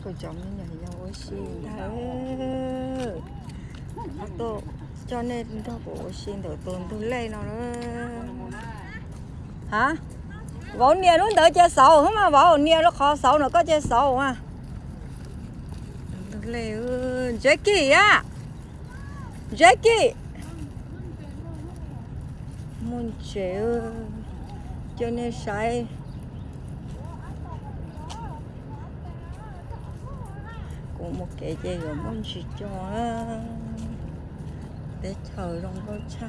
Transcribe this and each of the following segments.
Cô chồng như nhà nhau xin thôi tôi cho nên tôi cũng xin được tuần tôi lên nó hả vỗ nia luôn đỡ chơi sầu không mà vỗ nia nó khó sầu nó có chơi sầu à tôi lên Jackie á Jackie muốn chịu cho nên sai cũng một cái gì rồi muốn chỉ cho để thời lòng có cha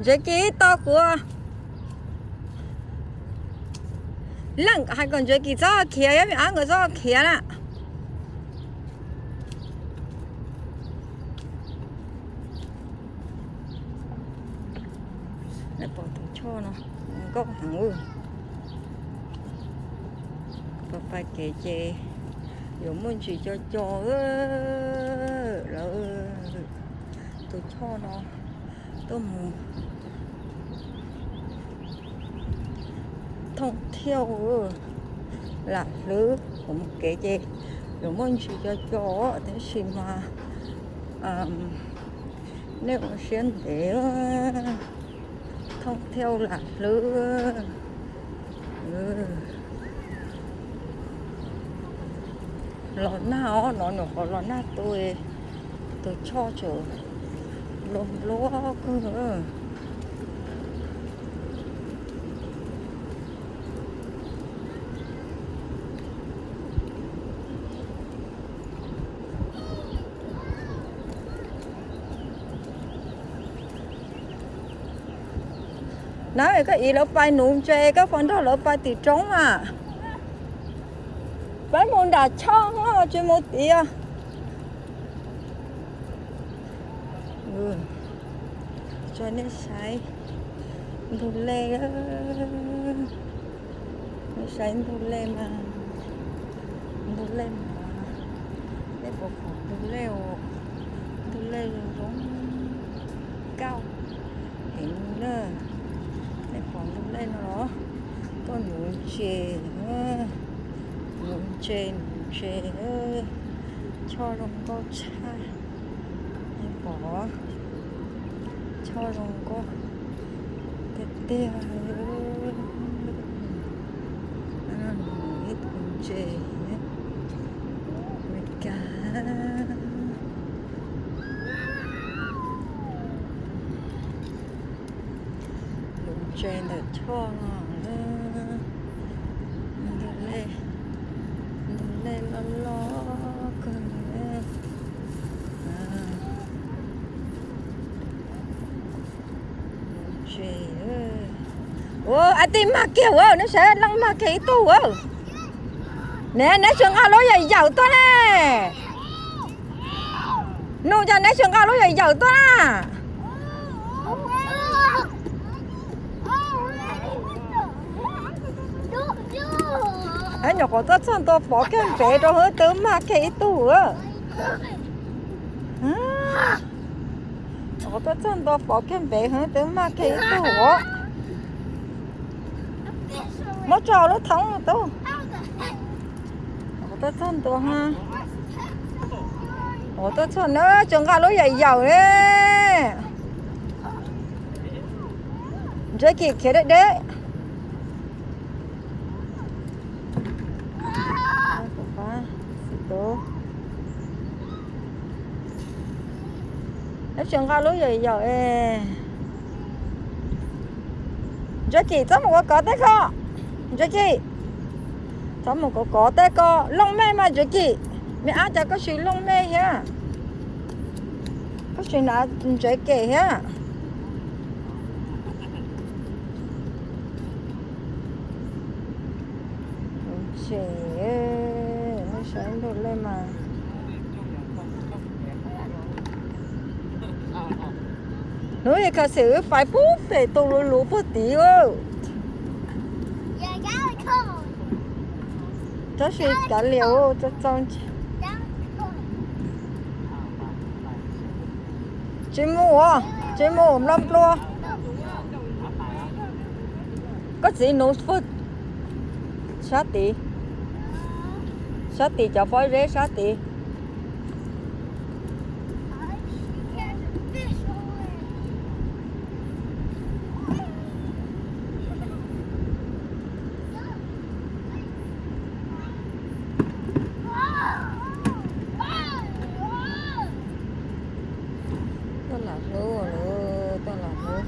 Jackie to của lăng hai con Jackie cho kia em ăn cái cho kia nè để bỏ tụi cho nó có hàng ư và phải kể chê dùng muốn chỉ cho rồi tụi cho nó tôm thông theo là lứa của một kể chê dùng muốn chỉ cho thế gì mà nếu mà xuyên để thông theo là lứa lọ nào nó có lọ nào tôi cho chỗ lông lúa cơ nói cái gì nó bay nụ chè cái phần đó nó bay từ trống à phải muốn đặt chong á chứ một tí à cho nên sai thu lê nó sai thu lê mà để bộ phận thu lê giống cao hình nữa để phỏng thu lê nó có nụ chè chè cho lòng có cha bỏ cho lòng có cái tia ít chè với cá chè là cho nó lên lo cần anh tìm mà kiểu nó sẽ lăng mà cái tủ nè nè trường ao lối dày dầu tôi nè nụ cho nè trường ao lối dày dầu tôi nè anh nhỏ có tất nhiên tôi bỏ cái vé đó hơi tớ mà cái tủ có tất nhiên tôi bỏ cái vé hơi tớ mà cái tủ mất trò nó thắng rồi tôi có tất nhiên tôi ha có tất nhiên nữa trường ca lối dày dầu đấy dễ kịp kia đấy đấy nó trường cao lúa gì giờ Jackie có một có té co Jackie có một có té co lông mê mà Jackie mẹ ăn cho có suy lông mê ha có suy nào Jackie ha trẻ nó sáng được lên mà nói cái sự phải bút để tôi lú bút tí ơ cho suy cả liều cho trong chị mua à chị mua lâm luôn có gì nấu phút sát tí cho phơi rễ sát tí tôi là nữa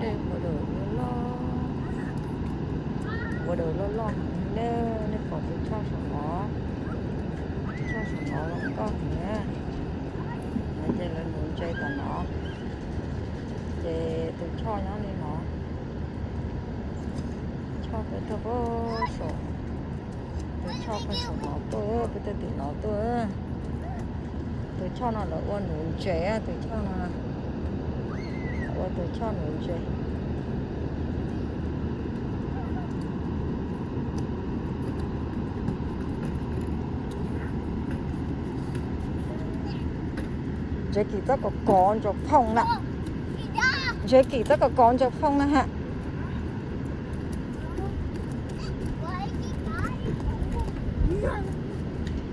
đây bộ đồ lo nên còn phải cho sổ nó con nhé đây là muốn chơi tao nó để tôi cho nó đi nó cho cái thơ sổ tôi cho cái sổ nó tôi cái tiền nó tôi cho nó là ôn nụ trẻ tôi cho nó tôi cho nụ trẻ chế kỳ tất cả con cho phong nè chế kỳ tất cả con cho phong nè hả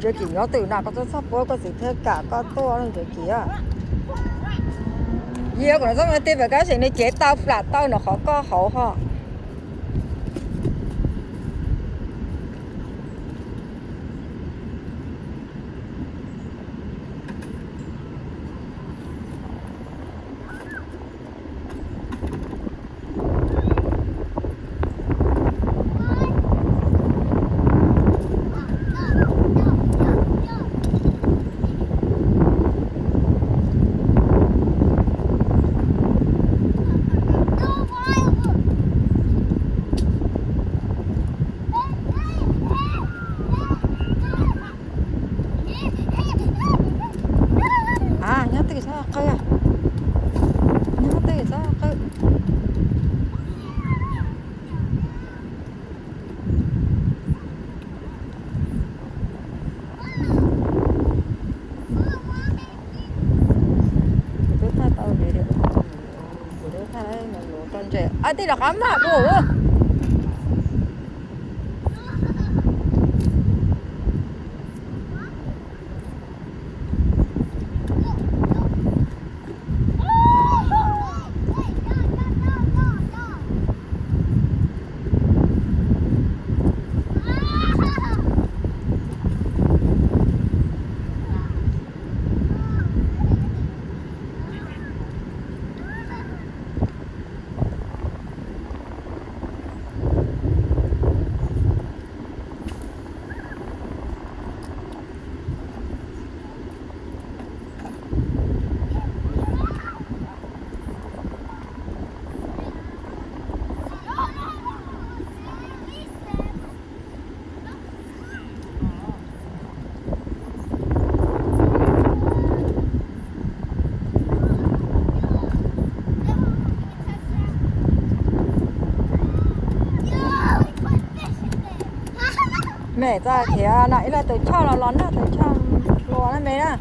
chế kỳ nó từ nào có cho sắp bố có gì thế cả có to lên chế kỳ à nhiều của nó giống như tìm về cái gì này chế tao là tao nó khó có hậu ha à thì là cái mà bố mẹ ra thì nãy là tôi cho nó lón tôi cho lò nó mẹ nè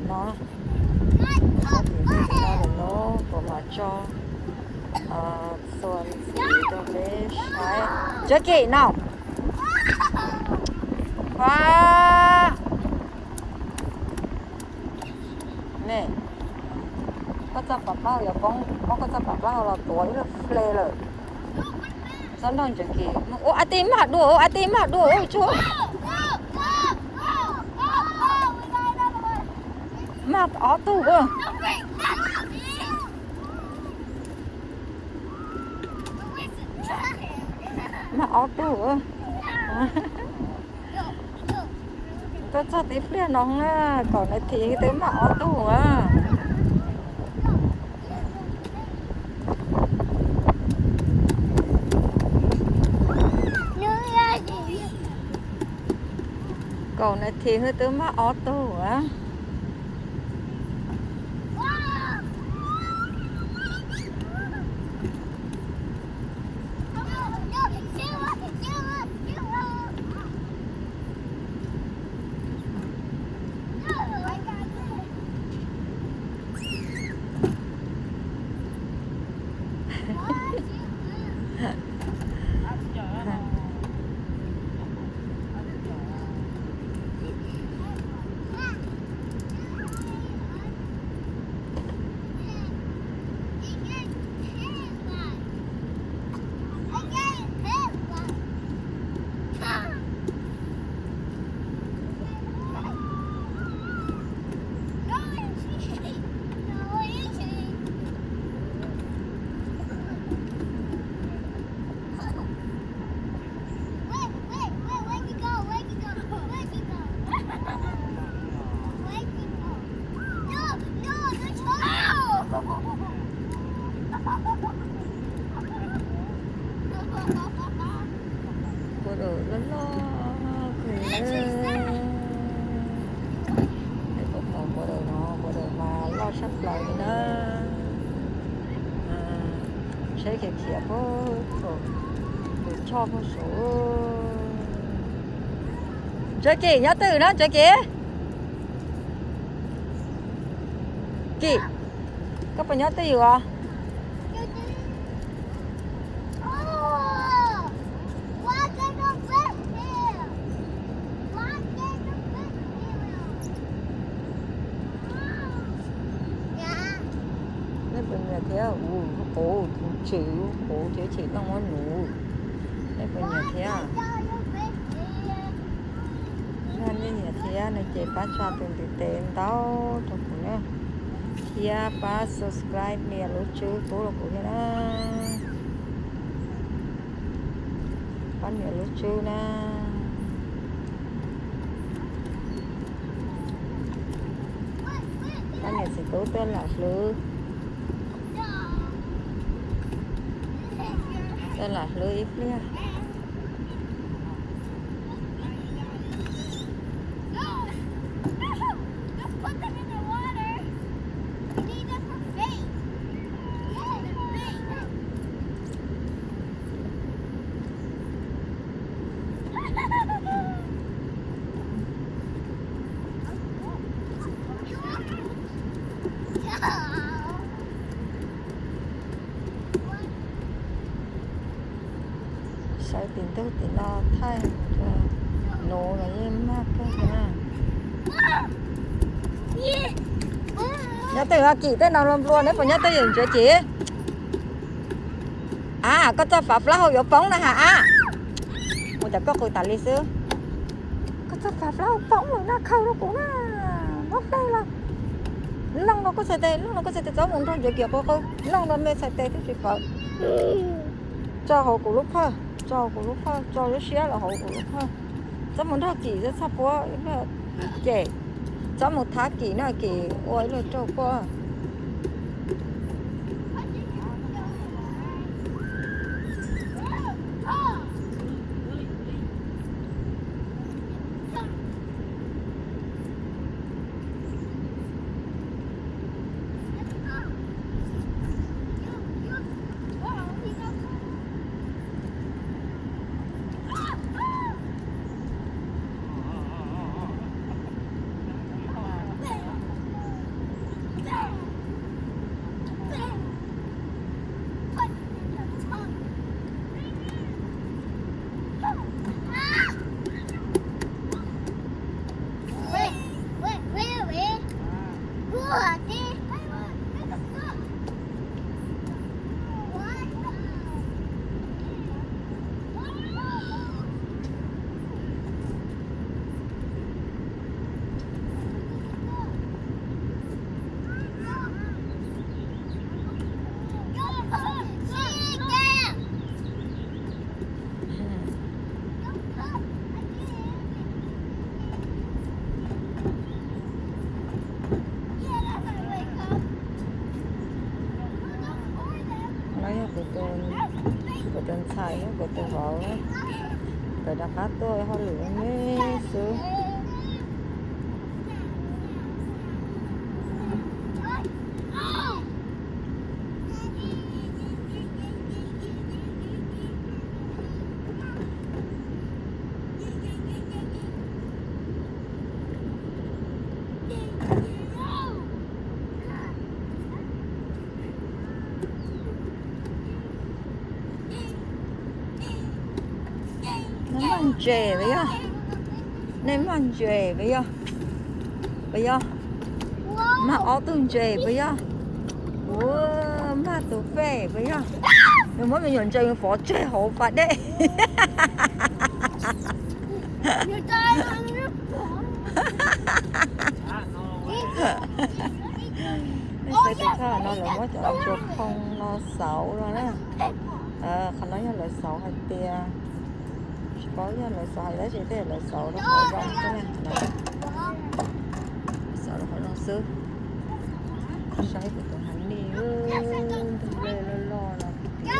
nó có thì nó là nó của mà choส่วนสีตัวเล็กใช้เจ๊กี้น้องว้านี่ก็จะปรับเล่าอย่าป้องก็จะปรับเล่าเราตัวนี้เลยเลยฉันโดนเจ๊กี้โอ้อาตีมาดูอาตีมาดูโอ้ชัวมาอ๋อตู้เออมาออกตู้ก็ชอบตีเปรี้ยน้องนะก่อนไอ้ทีตีมาออกตู้ก่อนไอ้ทีให้ตีมาออกตู้bộ đồ nó lo cười đây cũng một bộ đồ nó bộ đồ mà lo sắp lại nữa sẽ kẹp kẹp cho một số chơi kì nhớ từ đó chơi kì kì có phải nhớ từ gì không thế ồ chịu ồ thế chị không có nụ đây bên nhà thế à nên bên nhà thế này chị bắt cho tiền tiền tao cho cô nhá kia bắt subscribe nè lúc trước cố là cô nhá bắt nè lúc trước nè bắt nè sẽ cố tên là lư tên là lưới ít nha sai tiền tức thì lo thay nổ là em mát cái nhớ từ chị tới nào làm luôn đấy phải nhớ tới gì chưa chị à có cho phạt lá hồi vô phóng nè hả một chả có cười tạt đi xưa có cho phạt lá hồi phóng rồi nó khâu nó cũng nó đây là lăng nó có sai tê lăng nó có sai tê cháu muốn thôi giờ kìa cô lăng nó mê sai tê thì chị phải cho họ của lúc ha cho của lúc ha cho nó xé là họ của lúc ha cháu muốn thao kỳ rất sắp quá trẻ cháu một thá kỳ nữa kỳ ôi là cho qua của tên xài của tên vợ rồi đã cá tôi họ lửa mấy xứ chè nên ăn chè bây giờ mà ở từng chè bây giờ mà tụ phê bây giờ nhưng mà mình nhận chơi phó chè hổ phạt đấy sẽ tự sao nó là mất cho chuột không nó xấu rồi đó khả nói là xấu hay tia có là xài đấy chỉ thế là sầu nó khỏi rong cái này sầu nó khỏi rong sứ sai của tụi hắn đi về lo là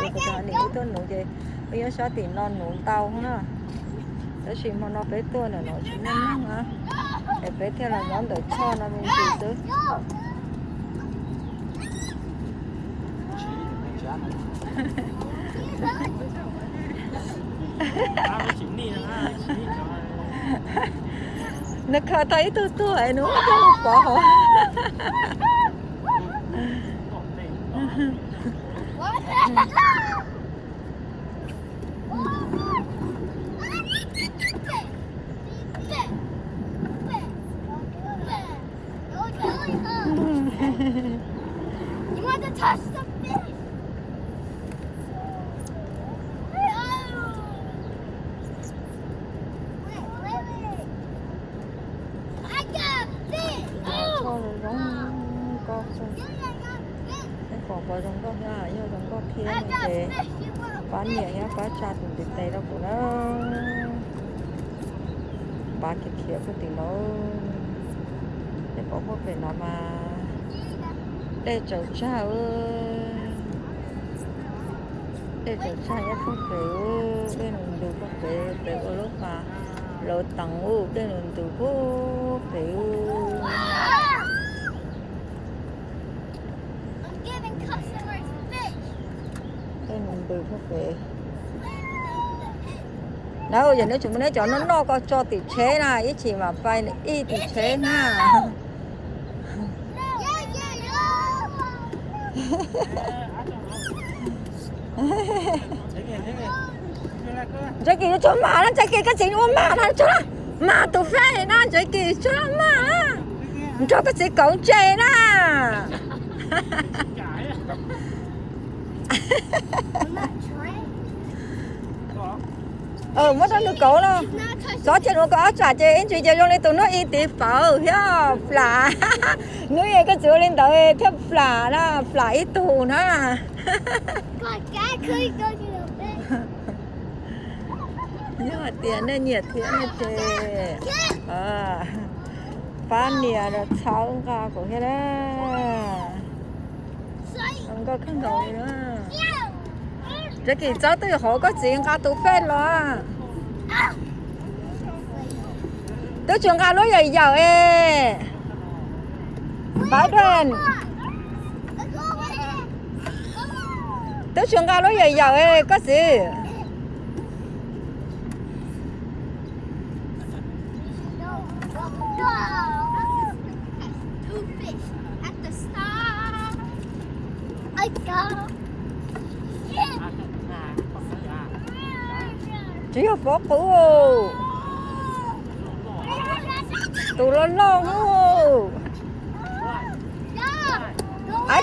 của tụi hắn đi tôi nụ gì bây giờ sao tìm non nụ tàu không á để xem mà nó bé tôi là nó chỉ nắng hả để bé theo là nhóm để cho nó mình chỉ sứ nó khờ thấy tôi tuổi nữa không bỏ hả You want to touch the fish? Còn vào trong con ra, nhưng trong con kia mình để bán nhiều nhá, bán cha từng tiền tay đâu của nó bán cái kia của tiền nó để có một về nó mà để cháu cha ơi để cháu cha nhá không phải bên mình được không phải để có lúc mà lỡ tặng u bên mình từ vô phải từ không về đâu giờ nếu chúng mình nói cho nó có cho tỷ chế này ít chỉ mà phải ít tỷ chế na trái kỳ nó cho mà nó trái kỳ cái gì nó mà nó cho mà tụi phê nó trái kỳ cho mà cho cái gì cổng chế na mất nó cậu nó gió trên nó có trả chơi anh chị chơi trong đây tụi nó y tí phở hiểu phả nếu như cái chữ lên tới theo phả đó phả ít tù nó nhưng mà tiền này nhiệt thiệt này chơi phá nhiệt rồi cháu cả của cái đó không có khăn rồi nữa cái kỳ cháu tôi họ có chuyện cả tụ phê rồi tôi chuyện cả lối dày dầu ê phải đền tôi chuyện cả lối dày dầu ê có gì chỉ có phốt tụ tụ lên lon luôn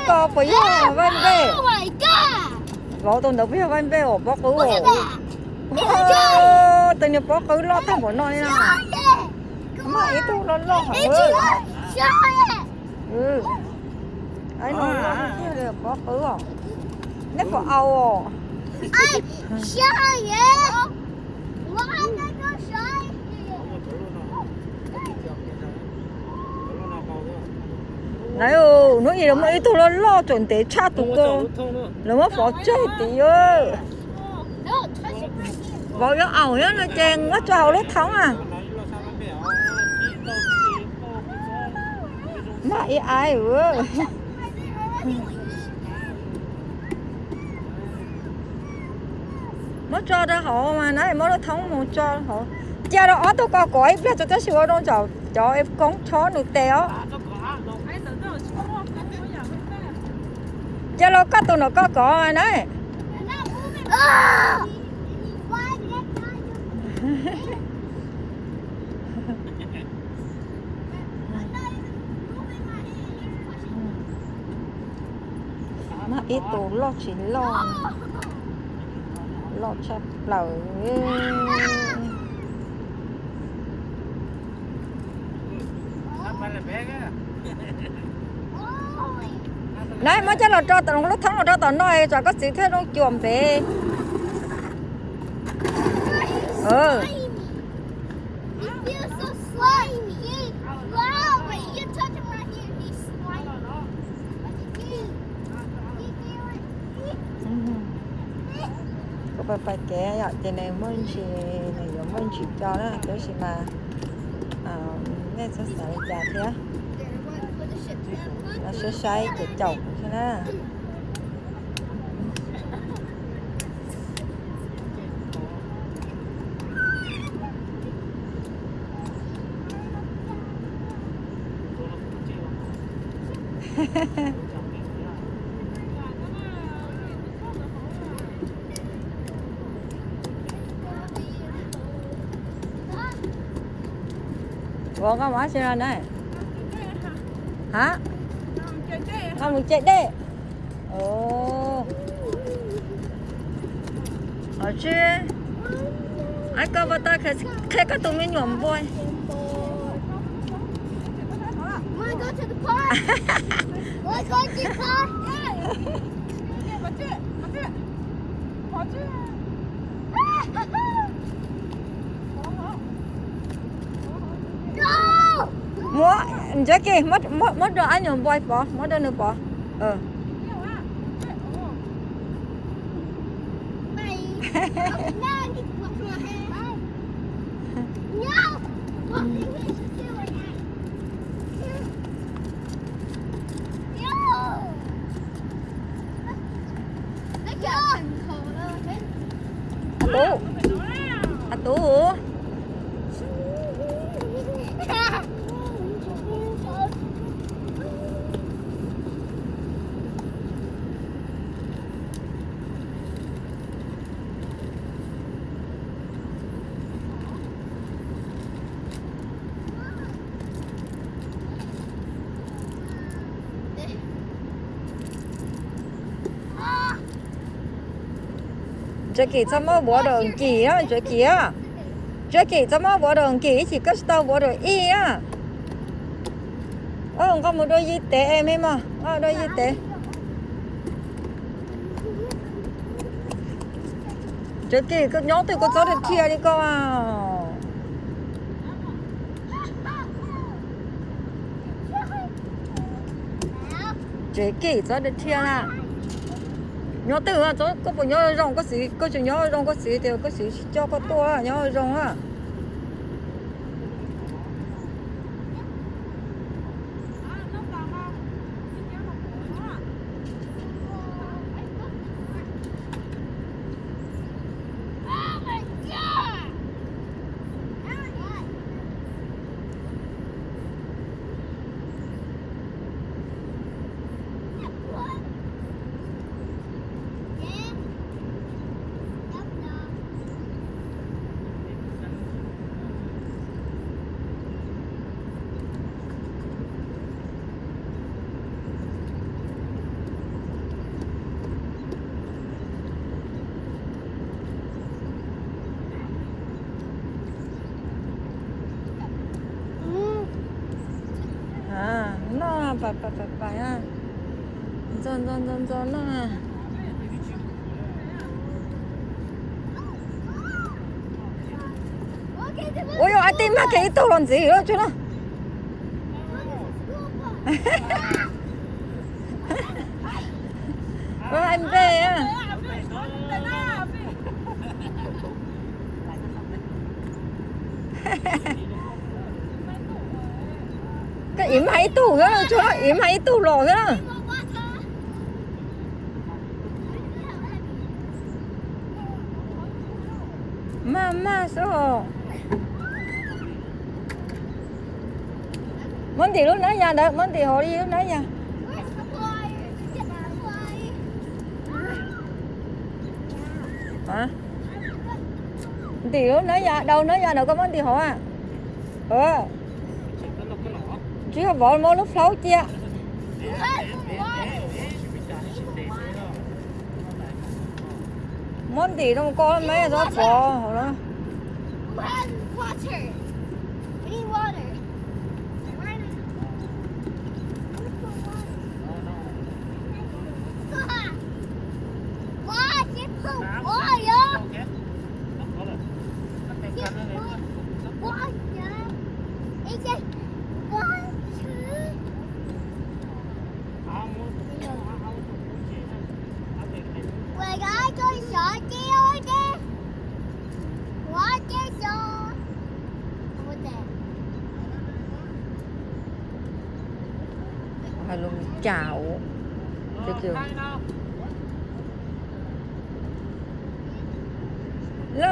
có phải văn bê Oh my god! bỏ tôi đâu biết văn bê ở bóc cứ Look at ở that! tự nhiên bóc cứ lo thằng bọn nó nè Show it! Come mà on! ít tôi lo hả It's ơi yours! Show it! ừ ấy nó lo cái kia bóc cứ à nó có ao I show it! Why did I go show it? này nó gì đâu mà ít tôi lo chuẩn để cha tụi cơ là mất bỏ chơi tí ơi No, touch it right here. bỏ cái ảo nhá nó chèn nó trào nó thắng à mà ai ơi mất cho đó họ mà nãy mất nó thắng một cho họ cha đó ở tôi có cõi biết cho tôi sửa đâu cho em con chó được téo cha nó cắt tôi nó có cỏ mà nãy Ah! Why did I die? mà ít tôi lo chỉ lo chặt lẩu này mà chắc là cho tao nó thắng là cho tao nói cho có sự thế nó chuồn về It feels so slimy. Wow, wait, you touch him right here. He's slimy. có phải kẻ vậy thì này mình chỉ này giống mình chỉ cho đó cái gì mà nên sẽ xảy ra thế nó sẽ sai cái chậu thế nè có má xe ra này hả không được chạy đi ồ ở chứ ai có bao ta khai cái tụi mình nhuộm bôi Wanna go to the park? Wanna go to the park? No! mua chắc kì mất rồi anh nhuộm bôi bỏ mất đâu nữa bỏ Mày. No, you wash my hands. No! What did we do with that? No! I got à tú这给怎么我的几啊？这几啊？这给怎么我的几？chỉ có tao我的一啊？không có một đôi y tế em ấy mà, đôi y tế.这给个鸟对个早点贴的个啊。这给早点贴啦。nhớ từ à chỗ có bộ nhớ rong có gì có chuyện nhớ rong có gì thì có gì cho có to à nhớ rong à nó phải à dần nó ôi anh tìm mà cái tàu làm gì đó chứ nó anh về à cái yếm hay tủ đó chứ yếm hay tủ rồi đó mà sao món gì lúc nãy nhà được món gì họ đi lúc nãy nhà hả thì lúc nãy nhà đâu nãy nhà đâu có món gì họ à chứ không bỏ món nước pháo chia món gì đâu có mấy đó bỏ đó hay luôn chào được chưa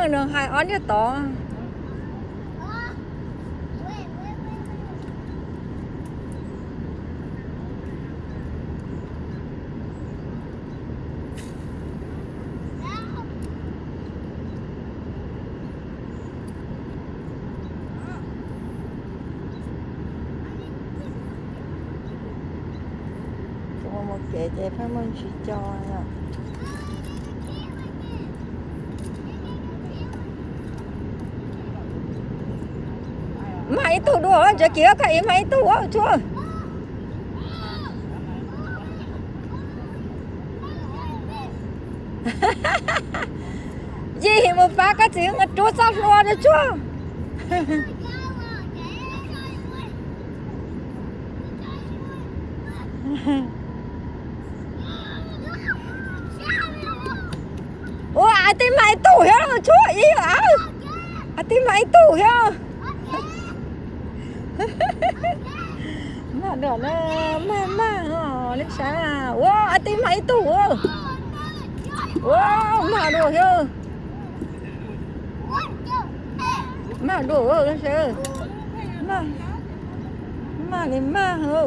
nó hai ón cho to một kệ phải mình chỉ cho à mày tụ đùa chứ kia cái mày tụ chúa gì một phát cái gì mà chúa sao lo đấy chúa ủa ai tìm mày tủ hả chúa ý hả ai tìm mày tủ hả mà được nó mà nó sao ủa ai tìm mày tủ ủa mà đồ hả mà đồ hả nó sao mà này mà hả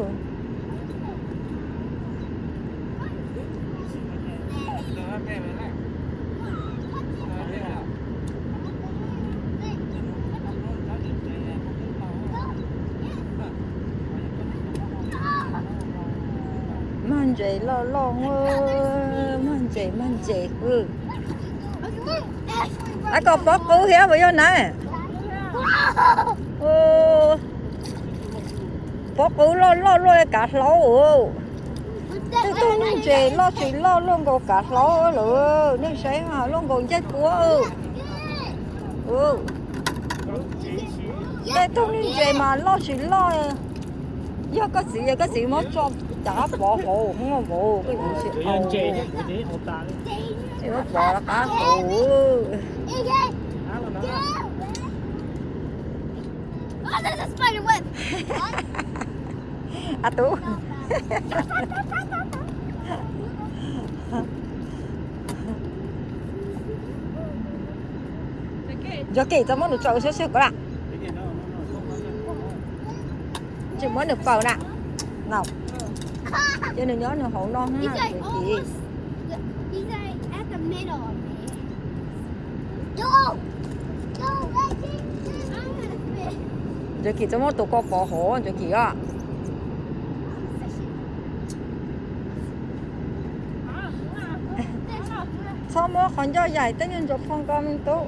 man dậy lo man dậy ai có bó cứu héo bây giờ này bó cứu lo cả lâu tôi nên dậy lo chỉ lo luôn có cả lâu nữa nên sẽ mà luôn còn chết quá đây tôi nên dậy mà lo chỉ lo do cái gì mà cho chả bỏ hồ không có hồ cái gì thì nó bỏ là cá hồ there's a spider web. à tú giờ kỹ cho món được trộn xíu có ạ chỉ món được bầu nè nào cho nên nhớ nó hổ non ha These are chị almost. These are at the middle of me. Go, I'm gonna fit. giờ kỹ cho món tụ có bỏ hổ giờ kỹ á sao mà còn cho dài tất nhiên cho phong con tốt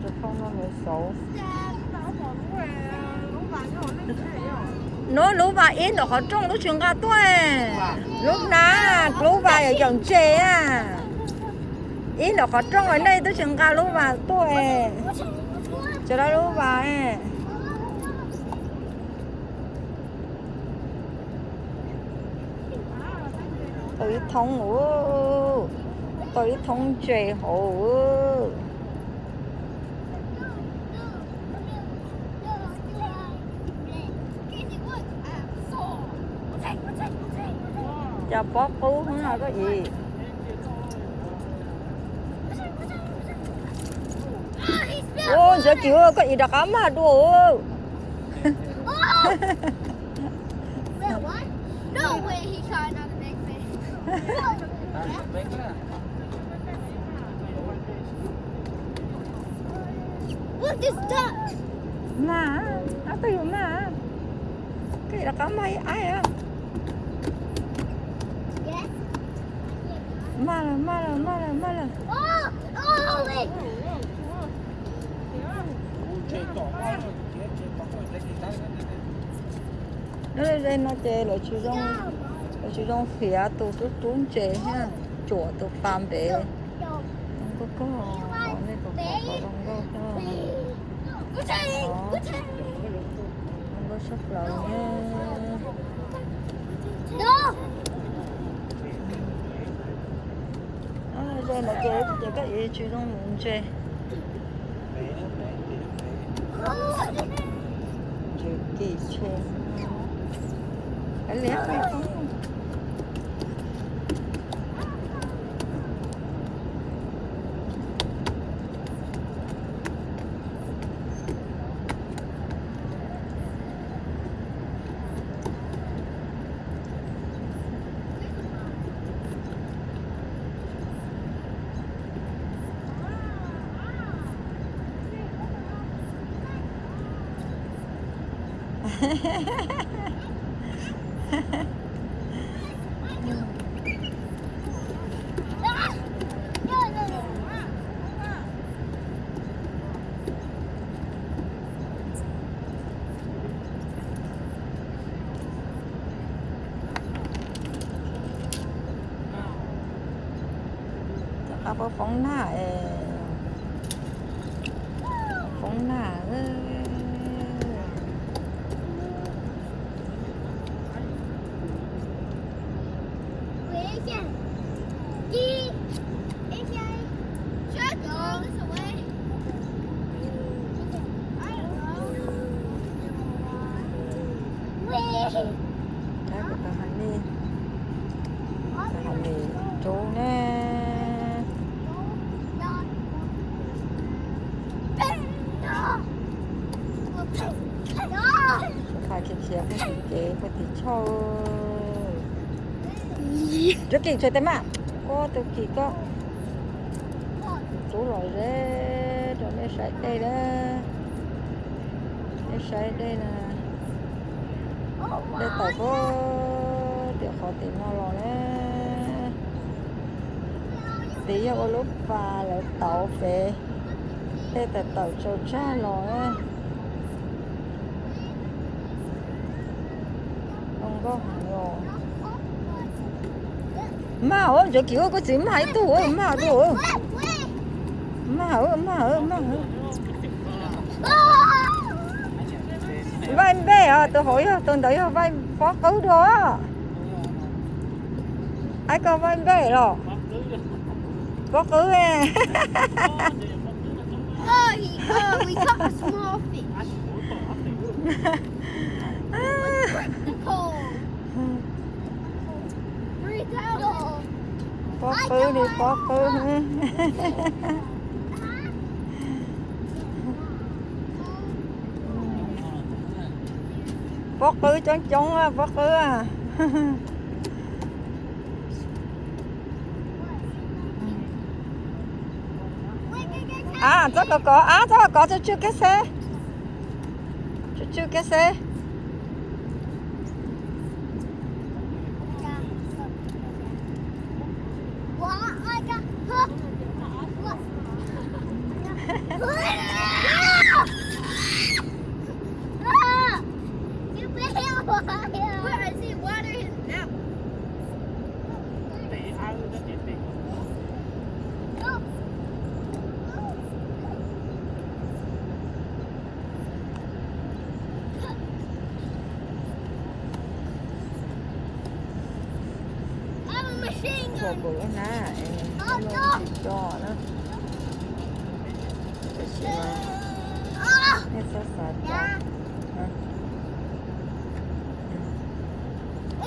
cho phong nó mới xấu nó lú bà in nó khó trông nó trường ca tuổi lúc ná lú bà ở dòng chê à in nó khó trông ở đây tôi trường ca lú bà tuổi cho đó lú bà ấy tôi thông ngủ tôi thông chê hồ cho bó cú không là có gì ô giờ chịu có gì đặc ấm à đùa No way he climbed on the big fish. Look, this duck. mà nó tiêu mà cái gì đặc ấm hay ai à Yes. mà là Oh, oh, wait. nó lên nó chè là chú trong phía tụ tụ tún chè ha chùa tụ phàm bể có này có Good time. Good time. không có sắp lại nha No. đây là chè cái gì chú trong muốn chè chè kỳ chè cái lẽ không apa phóng nạ cái của ta hành đi chỗ nè phải cái kia cái thì cho rất kỳ chơi tem à có tôi kỳ có số rồi đấy rồi nó sấy đây đó nó sấy đây là đây phải có tiểu khó tìm nó rồi đấy tí ở lúc và lại tàu về đây là tàu trâu cha rồi không có hàng rồi mà ơi giờ kiểu có gì mà tu ơi mà tu ơi mà vai bé à tôi hỏi tôi thấy vai phó cứu đó ai có vai bé rồi phó cứu nè We caught a small fish. The cold. Breathe out. phó cứu đi phó cứu phó cứu chống phó cứu à à chắc có cho chưa cái xe chưa cái xe Where I see water his mouth. ตีเอาจะติดติด I'm a machine พวก gun. กูนะลงติดจอนะจะชิว่า Ah! เนี่ยสัสสัสจ้ะ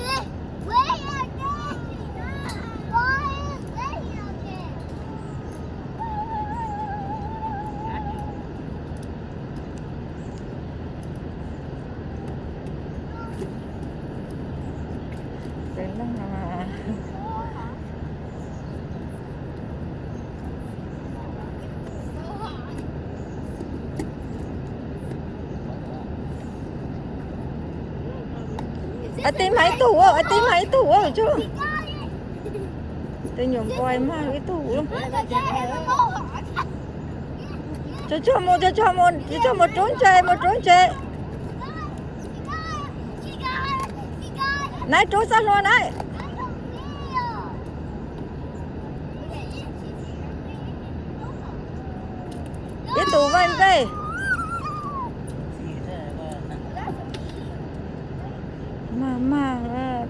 Yeah. Way out there. Why is way out there? เป็นต้องมา So hot. ไอติมไหมตู่อ่ะไอติมไหมตู่อ่ะchú We got it. tôi nhổm quay mà cái tủ luôn Look at that. It's a mohawk. cho một trốn chè She got it. She got it. này trốn sao luôn đấy I don't feel. cái tủ bên đây สีแท้ก็นั่ง mà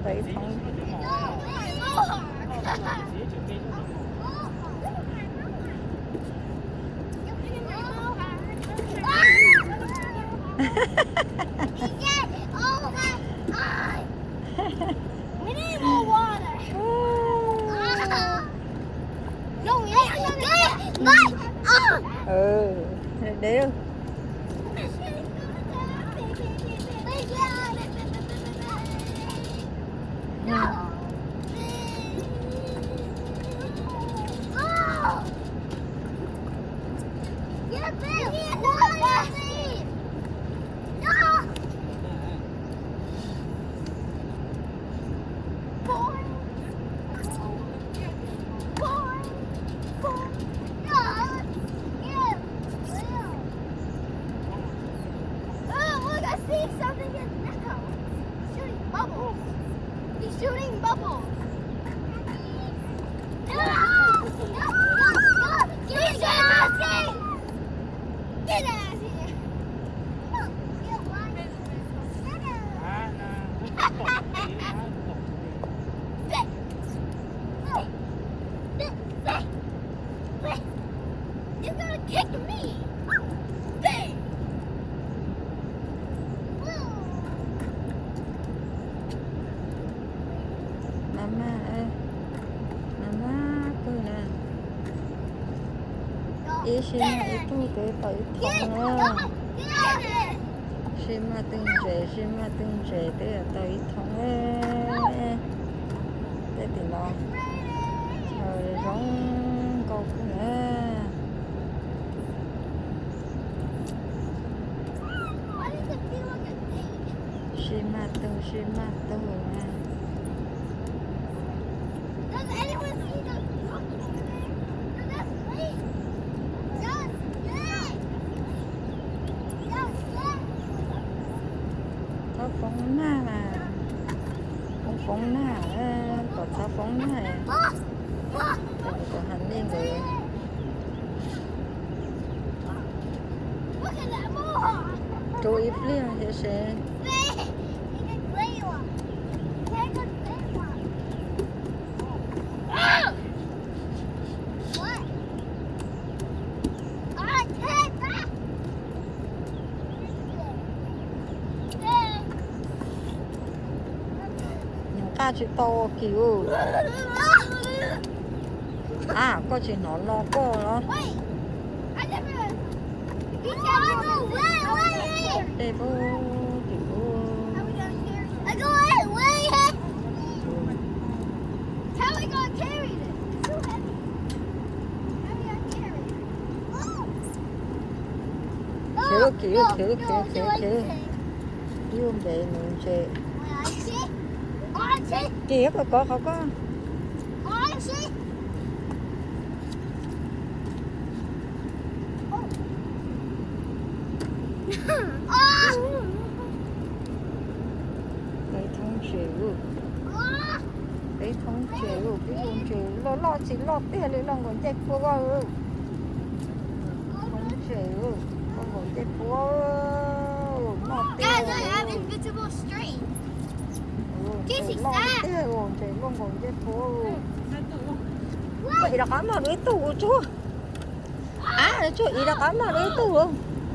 phải สี phòng จุดหมอ Mohawk. สีจุดนี้จุดหมอ Oh my eye. We need more water. No, we ain't. But, ừ đều No. Oh. Get Bill. No. Boy. Boy. Boy. No. Get Bill. Oh, look, I see something in now. Shooting bubbles. He's shooting bubbles. No! No! No! No! Get your ass in! Get your ass here! No, get one. อ่านะตกสีนะตกสี You're gonna kick me! Bang! mama ơi mama cô nè ý xin ý tu cái tới phòng á xin mà từng trẻ tới tới phòng á tới thì nó trời giống câu cũng nè Why does it feel like a thing? xin mà từng nè Does anyone see the truck over there? No, that's late. That's late. That's late. có phóng na mà không phóng na có sao phóng na có hành lên rồi Look at that mohawk. chú ít liền thì sẽ Take a gray one. Take a gray one. Ah! What? I take that. There. những ca chữ to kiểu à có chỉ nó có nó Wait. I never. Be careful. Wait. đây vô kiểu I go way ahead. How are we gonna carry this? It's too heavy. How are we gonna carry it? Kiểu yêu để mình chơi kia có không có thông chịu cái thông chịu lo chỉ lo tiền đi lòng còn chết phố rồi thông chịu con còn chết phố lo tiền Guys, I have invisible string. Casey, lo stop. tiền rồi chạy con còn chết phố vậy là có mà đối tủ chú à chú ý là có mà đối tủ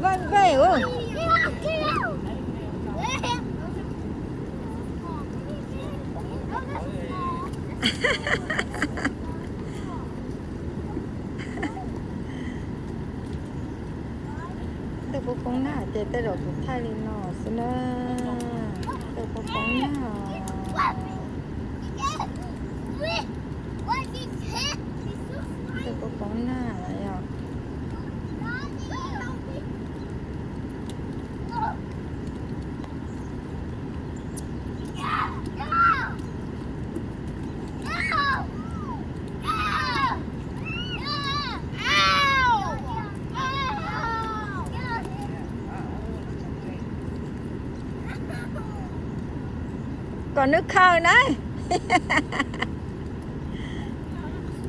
vâng về rồi tôi có con nào để tôi rồi cũng thay lên nó xin tôi có con nào tôi có con nào à còn nước khơi đấy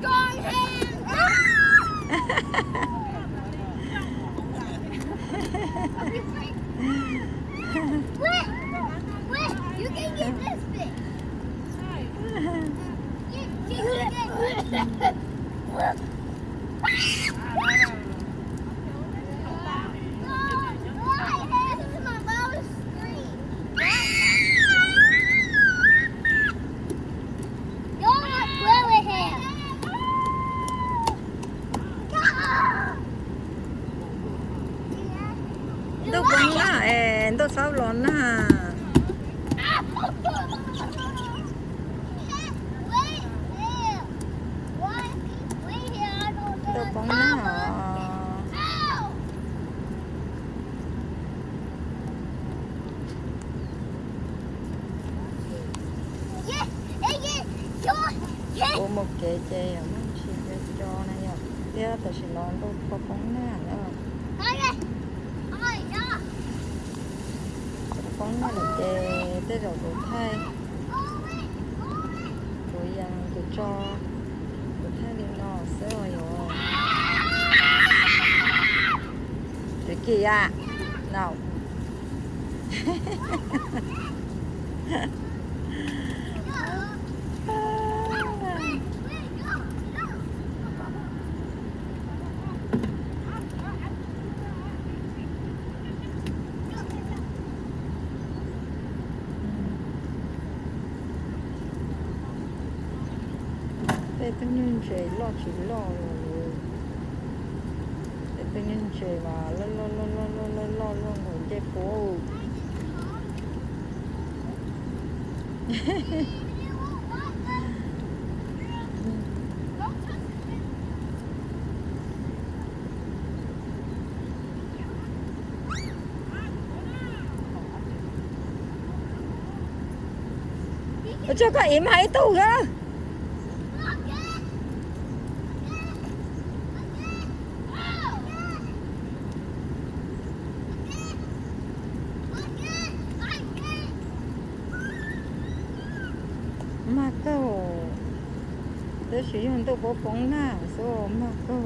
Strong hand! Wait! Wait! You can get this bit! You can get This is my mom's screen. You're not play with him. tôi cũng là tôi sao lón à tôi cũng là cô một cái chơi ở mình chỉ cái cho này à thế tôi chỉ lón tôi có con nào nữa con nào là chơi tới rồi tôi thay tôi ăn tôi cho tôi thay đi nó sẽ rồi cái gì à nào để tự nhiên chơi lo chỉ lo rồi để tự nhiên chơi mà lo ngồi chơi phố cho có im hay tù ra mà câu tôi sử dụng tôi có bóng nào số mà câu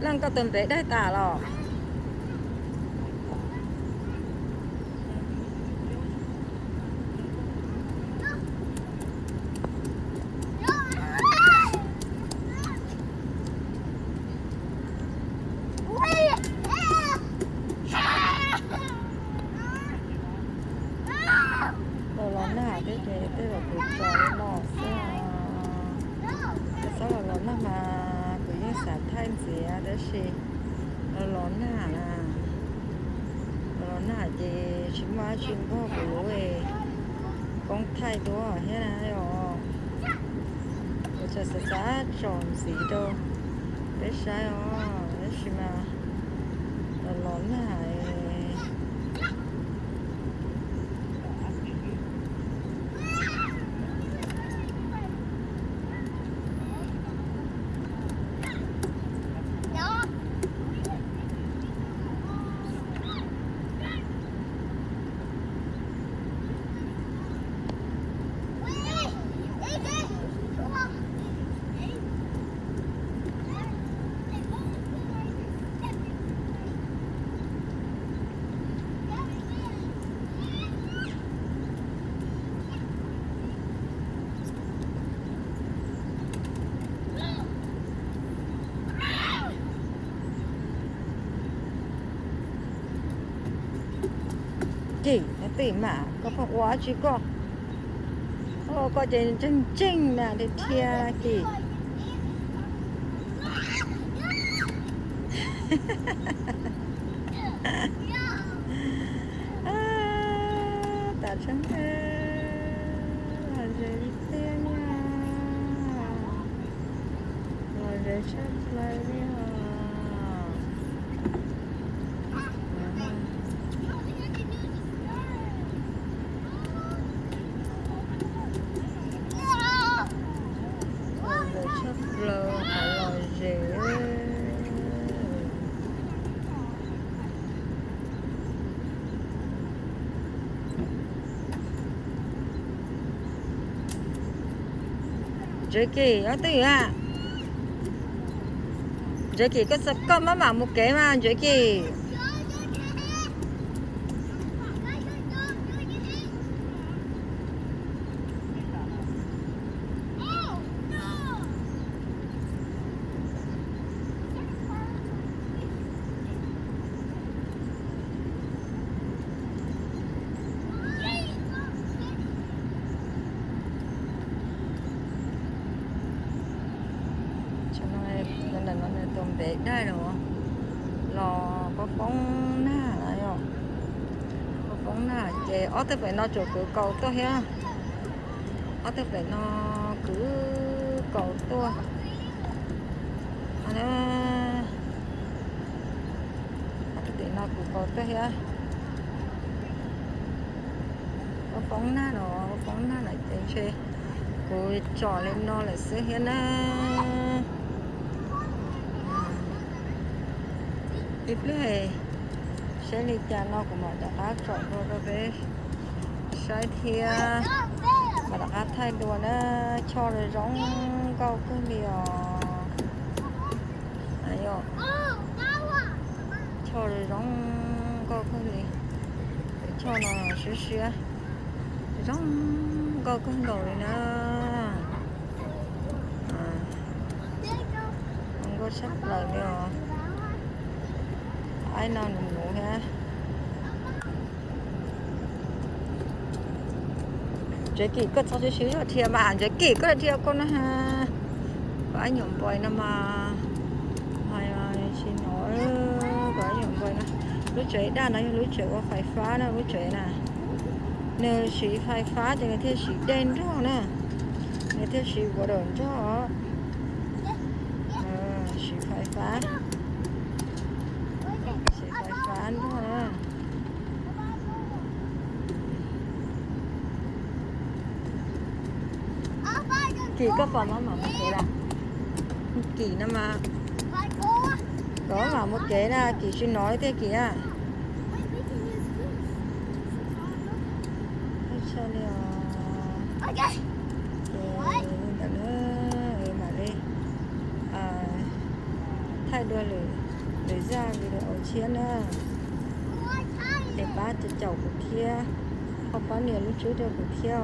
lần có tầm béได้ตาหรอเราร้อนหน้าได้เจได้แบบดูจอหล่อเสื้อsau là nó mà cứ như sản thanh gì đó chị nó lón nà chị má chim có bố con thay đó hết này rồi cho sẽ giá tròn gì đâu bé sai bé gì mà là lớn này chị nó tìm mà có phải quá chứ có có chuyện chân chân là để thia chị ta chẳng là gì tiền nha là để chắc lại đi lơ phải là gì Jackie ở từ à Jackie có sắp con mà một cái mà Jackie nên là nó tôm bé đây rồi lò có bóng na lại rồi có bóng na chè ở tới phải nó chỗ cửa cầu tôi ha ở tới phải nó cứ cầu tôi anh ở tới nó cứ cầu tôi ha có bóng na rồi có bóng na lại chè cô trò lên nó lại sẽ hiện na tiếp lấy sẽ đi cha nó của mọi đã chọn rồi đó bé sai thì mà đã thay đồ nó cho rồi giống câu cái điều này rồi cho rồi giống câu cái gì cho nó xíu xíu giống câu cái đồ này nữa không có sắp lại nữa ai nào ngủ ha chế kỳ có sao xíu là thiệt mà chế kỳ có là thiệt con nó ha có anh nhổm bòi nó mà ai xin lỗi có anh nhổm bòi nó lúc chế đa nó lúc chế có phải phá nó lúc chế nè nếu chỉ phải phá thì người theo chỉ đen cho nè người theo chỉ có đồn cho chỉ phải phá ăn thôi à. Kỳ có phần mà một cái là kỳ nó mà có mà một cái là kỳ xin nói thế kìa sao liệu mà đi thay đuôi để ra vì để ở chiến nữa để ba chỉ chậu của kia không có nhiều lúc trước được của kia